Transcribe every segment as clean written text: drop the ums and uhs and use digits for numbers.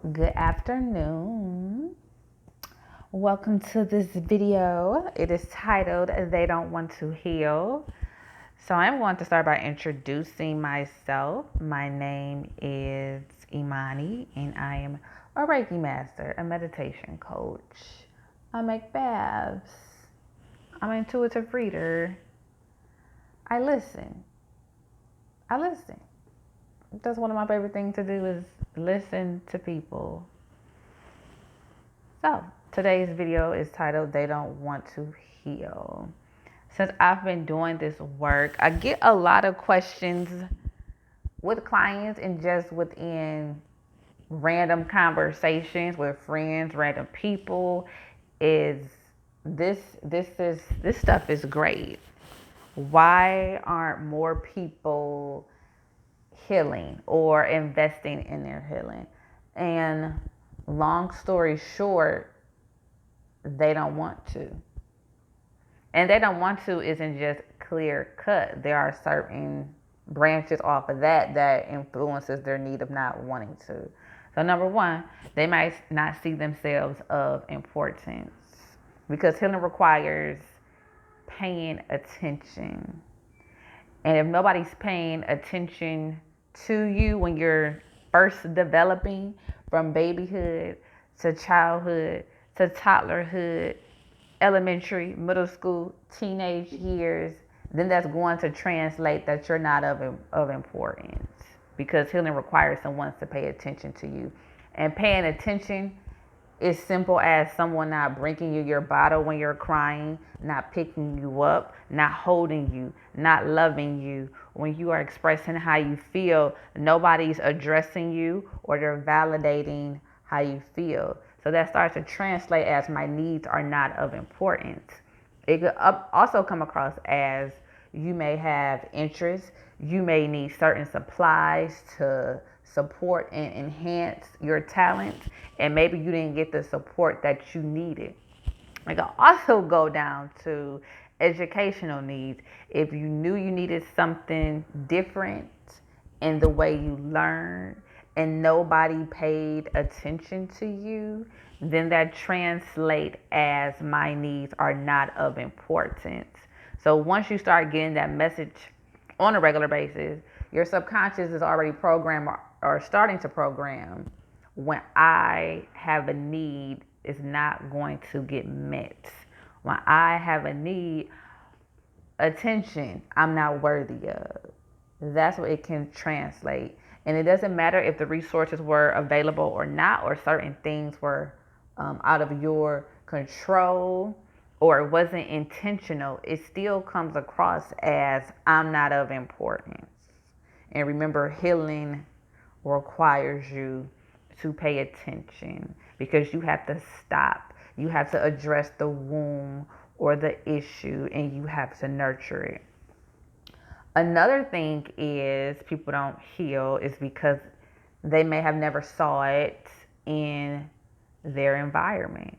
Good afternoon. Welcome to this video. It is titled They Don't Want to Heal. So I'm going to start by introducing myself. My name is Imani and I am a Reiki master, a meditation coach. I make baths. I'm an intuitive reader. I listen. I listen. That's one of my favorite things to do is listen to people. So, today's video is titled They Don't Want to Heal. Since I've been doing this work, I get a lot of questions with clients and just within random conversations with friends, random people is this stuff is great. Why aren't more people healing or investing in their healing? And long story short, they don't want to. And they don't want to isn't just clear cut. There are certain branches off of that influences their need of not wanting to. So number one, they might not see themselves of importance because healing requires paying attention. And if nobody's paying attention to you when you're first developing from babyhood to childhood to toddlerhood, elementary, middle school, teenage years, then that's going to translate that you're not of importance because healing requires someone to pay attention to you. And paying attention is simple as someone not bringing you your bottle when you're crying, not picking you up, not holding you, not loving you. When you are expressing how you feel, nobody's addressing you or they're validating how you feel. So that starts to translate as my needs are not of importance. It could also come across as you may have interests, you may need certain supplies to support and enhance your talents, and maybe you didn't get the support that you needed. It can also go down to educational needs. If you knew you needed something different in the way you learn and nobody paid attention to you, then that translates as my needs are not of importance. So once you start getting that message on a regular basis, your subconscious is already programmed or starting to program when I have a need is not going to get met. When I have a need, attention I'm not worthy of. That's what it can translate. And it doesn't matter if the resources were available or not, or certain things were out of your control or it wasn't intentional, it still comes across as I'm not of importance. And remember, healing requires you to pay attention because you have to stop. You have to address the wound or the issue and you have to nurture it. Another thing is people don't heal is because they may have never saw it in their environment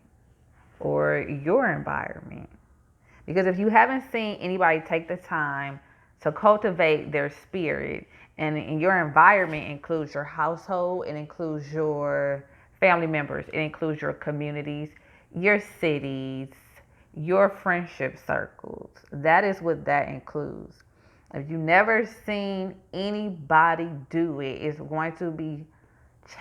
or your environment. Because if you haven't seen anybody take the time to cultivate their spirit, and in your environment includes your household, it includes your family members, it includes your communities, your cities, your friendship circles. That is what that includes. If you've never seen anybody do it, it's going to be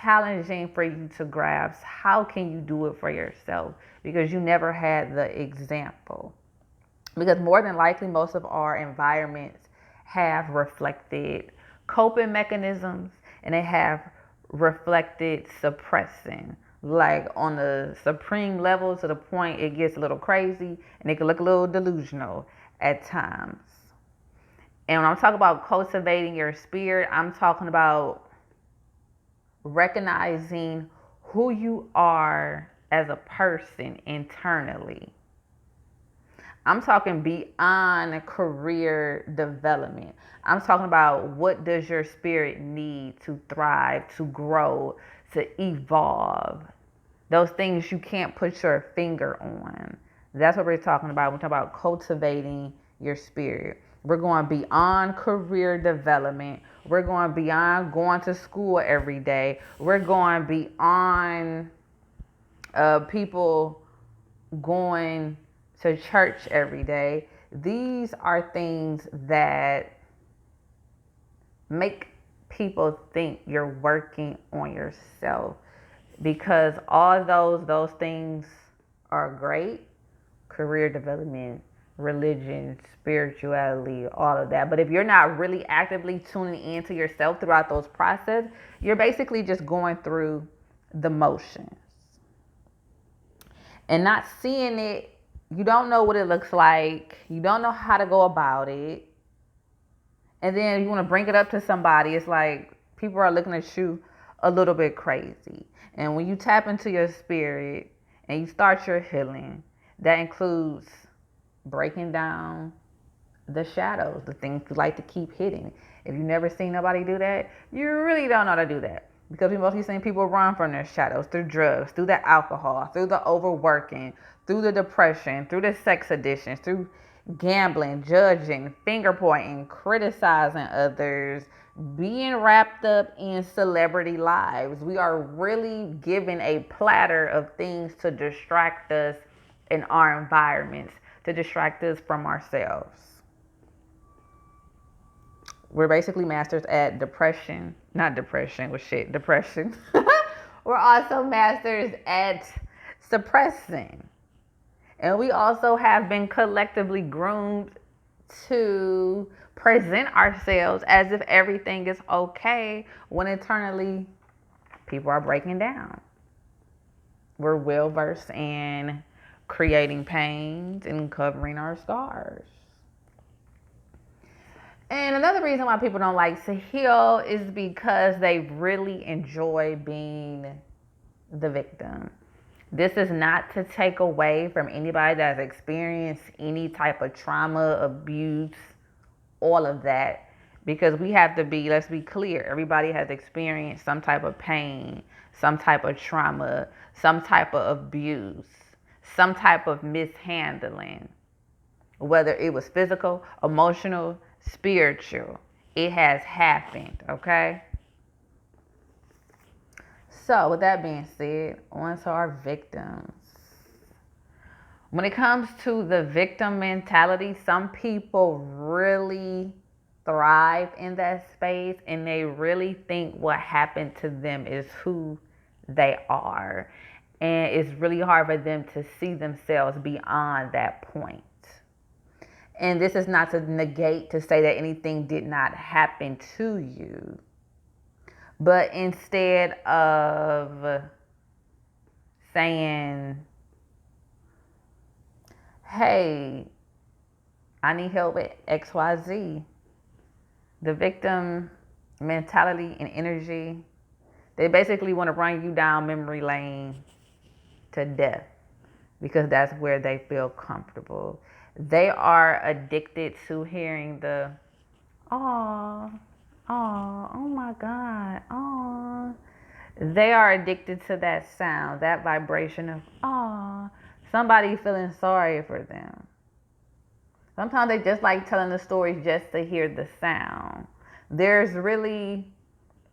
challenging for you to grasp how can you do it for yourself because you never had the example. Because more than likely, most of our environments have reflected coping mechanisms and they have reflected suppressing, like on the supreme level to the point it gets a little crazy and it can look a little delusional at times. And when I'm talking about cultivating your spirit, I'm talking about recognizing who you are as a person internally. I'm talking beyond career development. I'm talking about what does your spirit need to thrive, to grow, to evolve. Those things you can't put your finger on. That's what we're talking about. We're talking about cultivating your spirit. We're going beyond career development. We're going beyond going to school every day. We're going beyond people going to church every day. These are things that make people think you're working on yourself, because all those things are great: career development, religion, spirituality, all of that. But if you're not really actively tuning into yourself throughout those processes, you're basically just going through the motions and not seeing it. You don't know what it looks like. You don't know how to go about it. And then you want to bring it up to somebody. It's like people are looking at you a little bit crazy. And when you tap into your spirit and you start your healing, that includes breaking down the shadows, the things you like to keep hidden. If you've never seen nobody do that, you really don't know how to do that. Because we've mostly seen people run from their shadows through drugs, through the alcohol, through the overworking, through the depression, through the sex addictions, through gambling, judging, finger pointing, criticizing others, being wrapped up in celebrity lives. We are really given a platter of things to distract us in our environments, to distract us from ourselves. We're basically masters at depression. Not depression, well, shit, depression. We're also masters at suppressing. And we also have been collectively groomed to present ourselves as if everything is okay when internally people are breaking down. We're well versed in creating pains and covering our scars. And another reason why people don't like to heal is because they really enjoy being the victim. This is not to take away from anybody that's experienced any type of trauma, abuse, all of that. Because we have to be, let's be clear, everybody has experienced some type of pain, some type of trauma, some type of abuse, some type of mishandling. Whether it was physical, emotional, spiritual, it has happened, okay? So, with that being said, on to our victims. When it comes to the victim mentality, some people really thrive in that space and they really think what happened to them is who they are. And it's really hard for them to see themselves beyond that point. And this is not to negate to say that anything did not happen to you. But instead of saying, hey, I need help with XYZ, the victim mentality and energy, they basically want to run you down memory lane to death because that's where they feel comfortable. They are addicted to hearing the, oh, oh my God, oh. They are addicted to that sound, that vibration of, oh, somebody feeling sorry for them. Sometimes they just like telling the stories just to hear the sound. There's really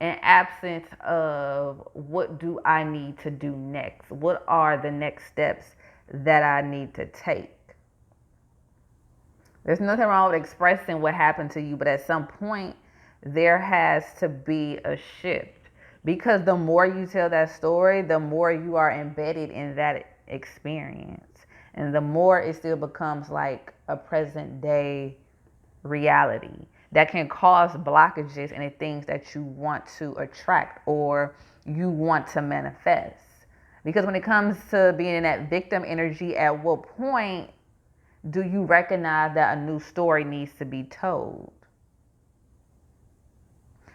an absence of what do I need to do next? What are the next steps that I need to take? There's nothing wrong with expressing what happened to you, but at some point, there has to be a shift. Because the more you tell that story, the more you are embedded in that experience. And the more it still becomes like a present day reality that can cause blockages in the things that you want to attract or you want to manifest. Because when it comes to being in that victim energy, at what point do you recognize that a new story needs to be told?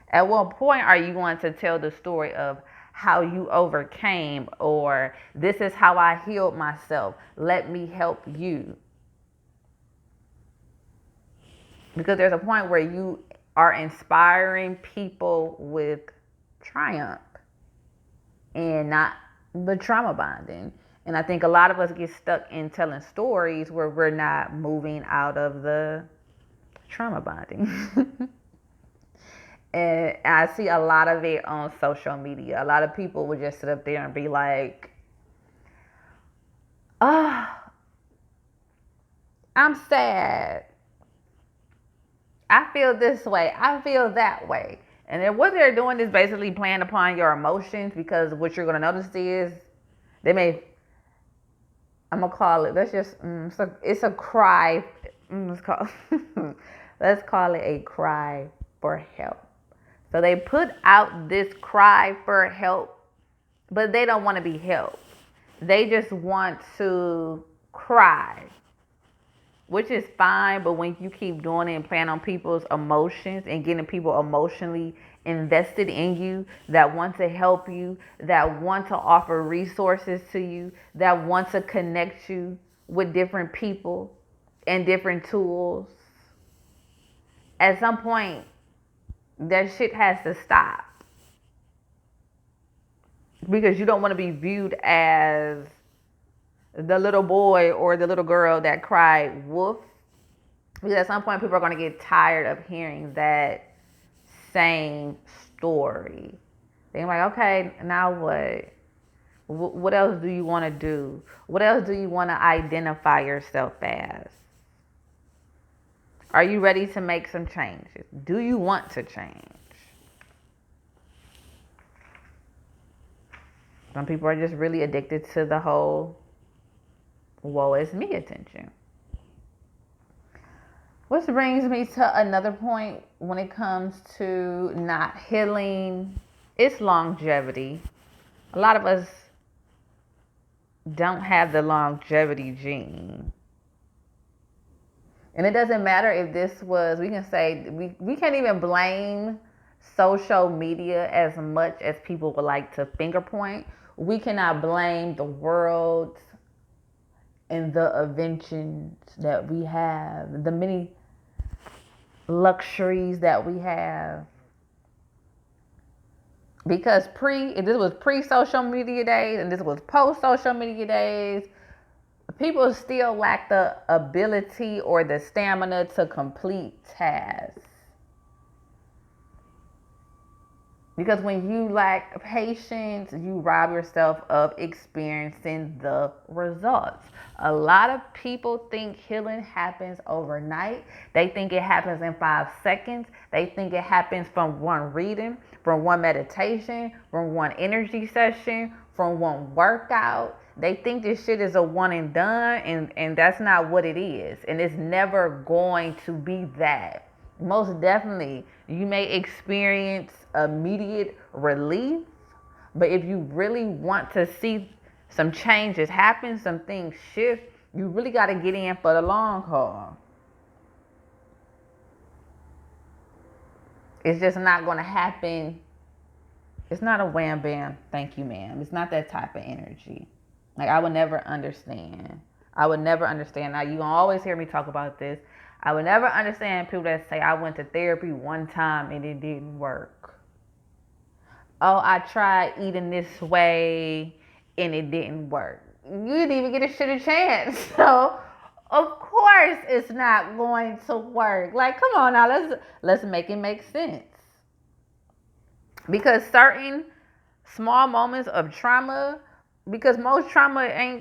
At what point are you going to tell the story of how you overcame, or this is how I healed myself, let me help you? Because there's a point where you are inspiring people with triumph and not the trauma bonding. And I think a lot of us get stuck in telling stories where we're not moving out of the trauma bonding. And I see a lot of it on social media. A lot of people would just sit up there and be like, oh, I'm sad. I feel this way. I feel that way. And then what they're doing is basically playing upon your emotions, because what you're going to notice is they may, I'm going to call it, it's a cry. Let's call it a cry for help. So they put out this cry for help, but they don't want to be helped. They just want to cry, which is fine. But when you keep doing it and playing on people's emotions and getting people emotionally invested in you, that want to help you, that want to offer resources to you, that want to connect you with different people and different tools, at some point, that shit has to stop. Because you don't want to be viewed as the little boy or the little girl that cried wolf. Because at some point, people are going to get tired of hearing that same story. They're like, okay, now what? What else do you want to do? What else do you want to identify yourself as? Are you ready to make some changes? Do you want to change? Some people are just really addicted to the whole woe is me attention. Which brings me to another point when it comes to not healing. It's longevity. A lot of us don't have the longevity gene. And it doesn't matter if this was, we can say, we can't even blame social media as much as people would like to finger point. We cannot blame the world and the inventions that we have, the many luxuries that we have. Because if this was pre-social media days and this was post-social media days, people still lack the ability or the stamina to complete tasks. Because when you lack patience, you rob yourself of experiencing the results. A lot of people think healing happens overnight. They think it happens in 5 seconds. They think it happens from one reading, from one meditation, from one energy session, from one workout. They think this shit is a one and done, and that's not what it is. And it's never going to be that. Most definitely, you may experience immediate relief, but if you really want to see some changes happen, some things shift, you really got to get in for the long haul. It's just not going to happen. It's not a wham bam, thank you ma'am. It's not that type of energy. Like, I would never understand. Now, you gonna always hear me talk about this. I would never understand people that say, I went to therapy one time and it didn't work. Oh, I tried eating this way and it didn't work. You didn't even get a shit a chance. So, of course it's not going to work. Like, come on now, let's make it make sense. Because certain small moments of trauma, because most trauma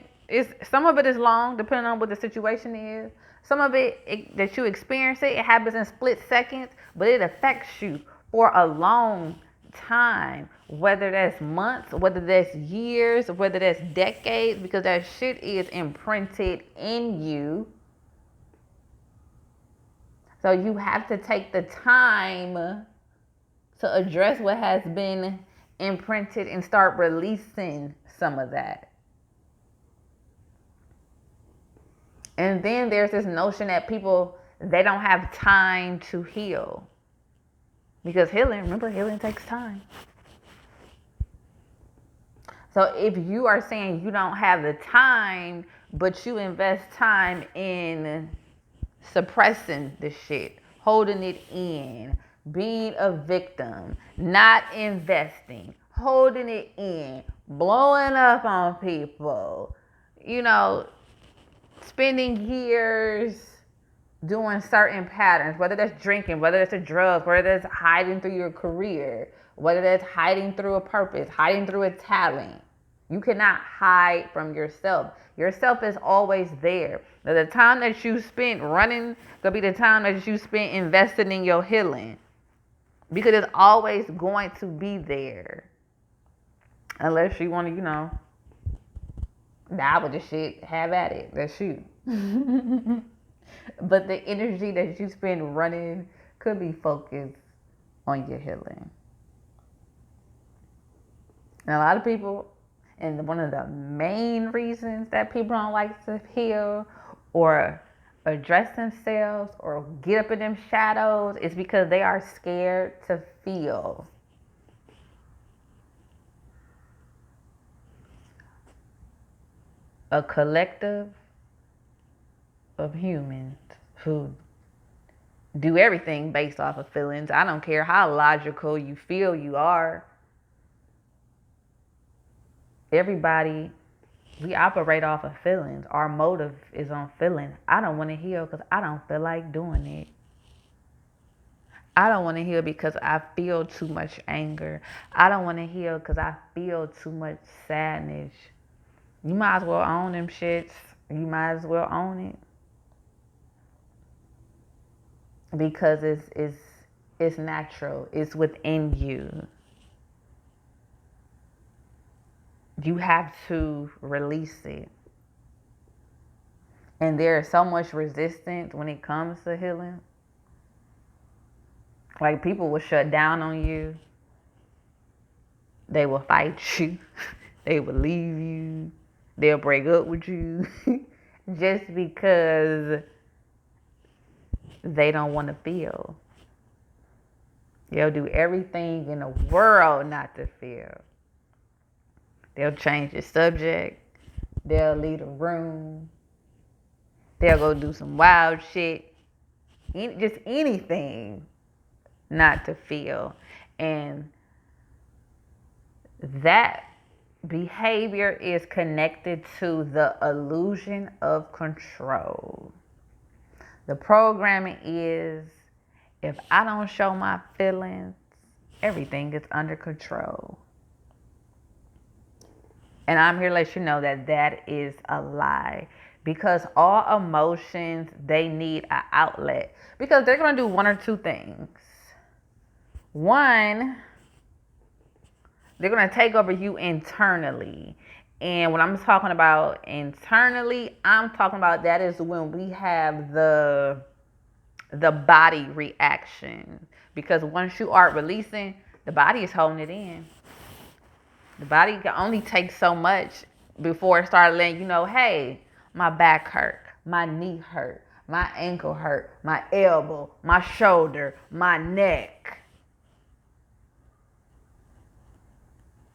some of it is long, depending on what the situation is. Some of it that you experience it happens in split seconds, but it affects you for a long time, whether that's months, whether that's years, whether that's decades, because that shit is imprinted in you. So you have to take the time to address what has been imprinted and start releasing some of that. And then there's this notion that people, they don't have time to heal. Because healing takes time. So if you are saying you don't have the time, but you invest time in suppressing the shit, holding it in, being a victim, not investing, holding it in, blowing up on people, spending years doing certain patterns, whether that's drinking, whether it's a drug, whether that's hiding through your career, whether that's hiding through a purpose, hiding through a talent. You cannot hide from yourself. Yourself is always there. Now, the time that you spent running gonna be the time that you spent investing in your healing, because it's always going to be there, unless you want to, die with the shit. Have at it. That's you. But the energy that you spend running could be focused on your healing. And a lot of people, and one of the main reasons that people don't like to heal or address themselves or get up in them shadows is because they are scared to feel. A collective of humans who do everything based off of feelings. I don't care how logical you feel you are. Everybody, we operate off of feelings. Our motive is on feelings. I don't want to heal because I don't feel like doing it. I don't want to heal because I feel too much anger. I don't want to heal because I feel too much sadness. You might as well own them shits. You might as well own it. Because it's natural. It's within you. You have to release it. And there is so much resistance when it comes to healing. Like, people will shut down on you. They will fight you. They will leave you. They'll break up with you. Just because they don't want to feel. They'll do everything in the world not to feel. They'll change the subject. They'll leave the room. They'll go do some wild shit. Just anything not to feel. And that behavior is connected to the illusion of control. The programming is, if I don't show my feelings, everything is under control. And I'm here to let you know that that is a lie. Because all emotions, they need an outlet. Because they're going to do one or two things. One, they're going to take over you internally. And when I'm talking about internally, I'm talking about that is when we have the body reaction. Because once you are releasing, the body is holding it in. The body can only take so much before it starts letting you know, hey, my back hurt, my knee hurt, my ankle hurt, my elbow, my shoulder, my neck,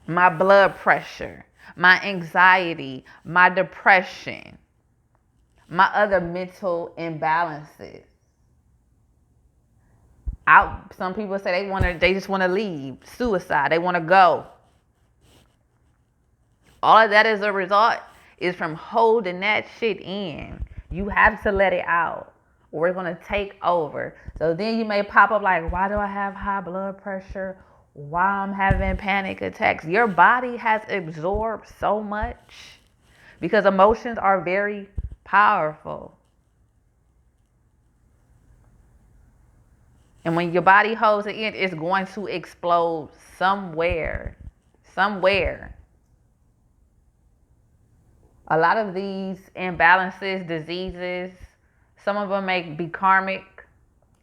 my blood pressure, my anxiety, my depression, my other mental imbalances. Some people say they just want to leave, suicide, they want to go. All of that as a result is from holding that shit in. You have to let it out or it's going to take over. So then you may pop up like, why do I have high blood pressure? Why I'm having panic attacks? Your body has absorbed so much because emotions are very powerful. And when your body holds it in, it's going to explode somewhere. Somewhere. A lot of these imbalances, diseases, some of them may be karmic,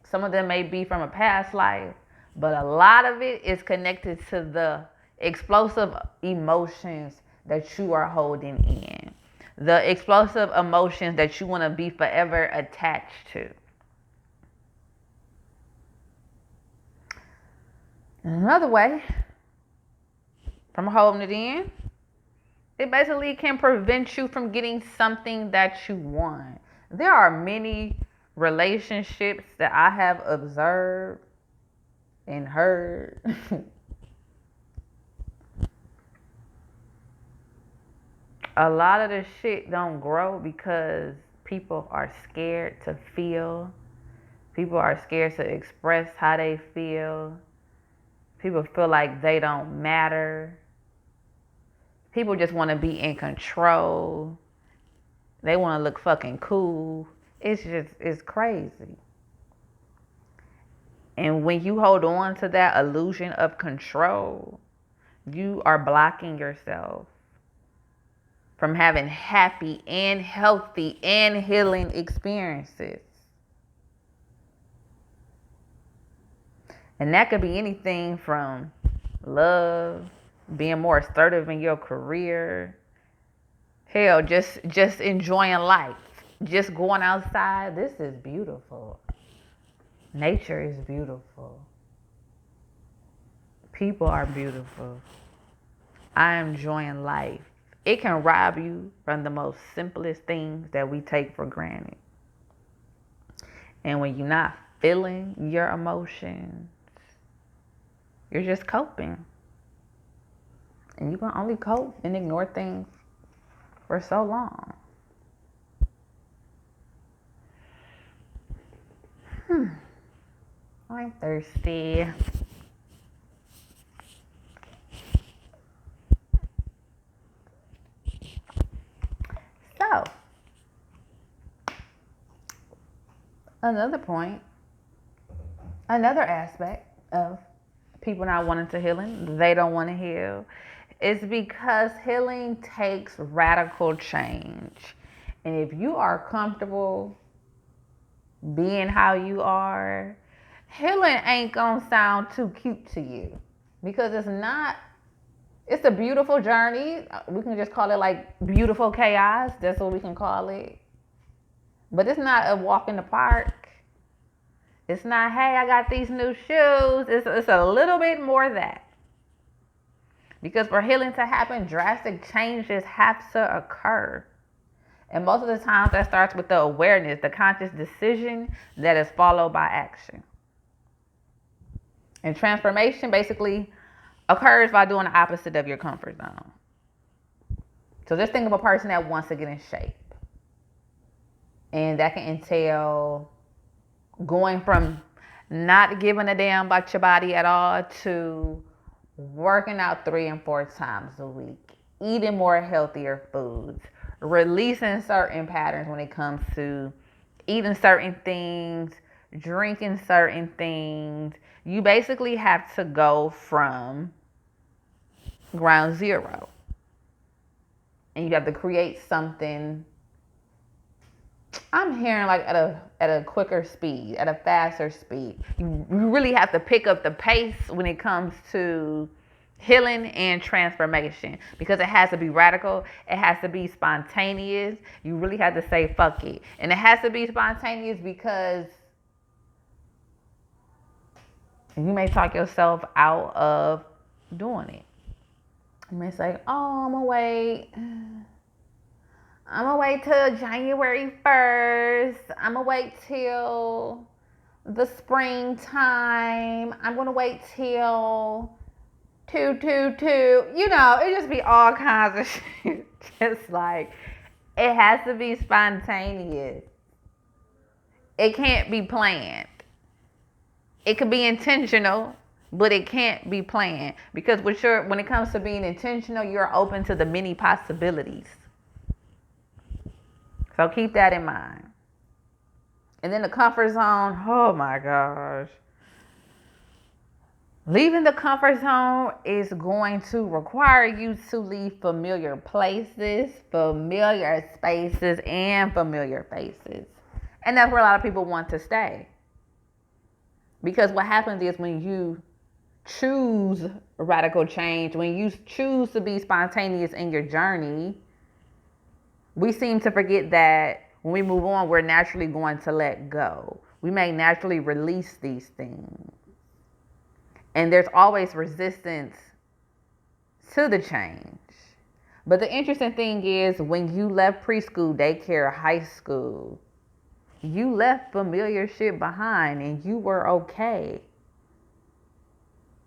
some of them may be from a past life, but a lot of it is connected to the explosive emotions that you are holding in, the explosive emotions that you want to be forever attached to. Another way from holding it in, it basically can prevent you from getting something that you want. There are many relationships that I have observed and heard. A lot of the shit don't grow because People are scared to feel. People are scared to express how they feel. People feel like they don't matter. People just want to be in control. They want to look fucking cool. It's crazy. And when you hold on to that illusion of control, you are blocking yourself from having happy and healthy and healing experiences. And that could be anything from love, being more assertive in your career, hell, just enjoying life, just going outside. This is beautiful. Nature is beautiful. People are beautiful. I am enjoying life. It can rob you from the most simplest things that we take for granted. And when you're not feeling your emotions, you're just coping. And you can only cope and ignore things for so long. I'm thirsty. So, another point, another aspect of people not wanting to healing, they don't want to heal, is because healing takes radical change. And if you are comfortable being how you are, healing ain't gonna sound too cute to you. Because it's not, it's a beautiful journey. We can just call it like beautiful chaos. That's what we can call it. But it's not a walk in the park. It's not, hey, I got these new shoes. It's a little bit more that. Because for healing to happen, drastic changes have to occur. And most of the times that starts with the awareness, the conscious decision that is followed by action. And transformation basically occurs by doing the opposite of your comfort zone. So just think of a person that wants to get in shape. And that can entail going from not giving a damn about your body at all to working out 3 and 4 times a week, eating more healthier foods, releasing certain patterns when it comes to eating certain things, drinking certain things. You basically have to go from ground zero. And you have to create something, I'm hearing like at a quicker speed, at a faster speed. You really have to pick up the pace when it comes to healing and transformation, because it has to be radical. It has to be spontaneous. You really have to say fuck it. And it has to be spontaneous because you may talk yourself out of doing it. You may say, oh, I'm gonna wait till January 1st. I'm gonna wait till the springtime. I'm gonna wait till 222. You know, it just be all kinds of shit. Just like, it has to be spontaneous. It can't be planned. It could be intentional, but it can't be planned. Because when it comes to being intentional, you're open to the many possibilities. So keep that in mind. And then the comfort zone, oh my gosh. Leaving the comfort zone is going to require you to leave familiar places, familiar spaces, and familiar faces. And that's where a lot of people want to stay. Because what happens is when you choose radical change, when you choose to be spontaneous in your journey, we seem to forget that when we move on, we're naturally going to let go. We may naturally release these things. And there's always resistance to the change. But the interesting thing is, when you left preschool, daycare, high school, you left familiar shit behind and you were okay.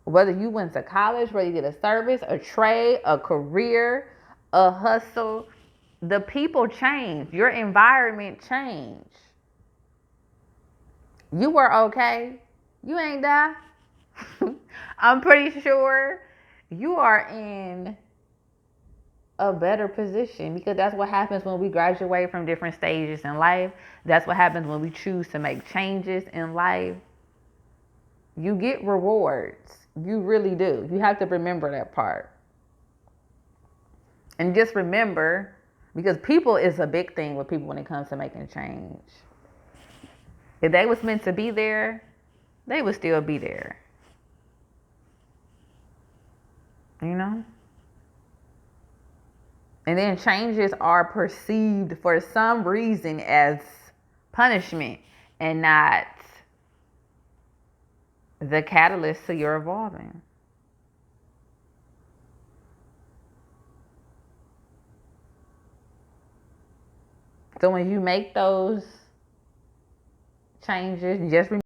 Whether you went to college, whether you did a service, a trade, a career, a hustle, The people change. Your environment change. You were okay. You ain't die. I'm pretty sure you are in a better position because that's what happens when we graduate from different stages in life. That's what happens when we choose to make changes in life. You get rewards. You really do. You have to remember that part. And just remember, because people is a big thing with people when it comes to making change. If they was meant to be there, they would still be there. You know? And then changes are perceived for some reason as punishment and not the catalyst to your evolving. So when you make those changes, just remember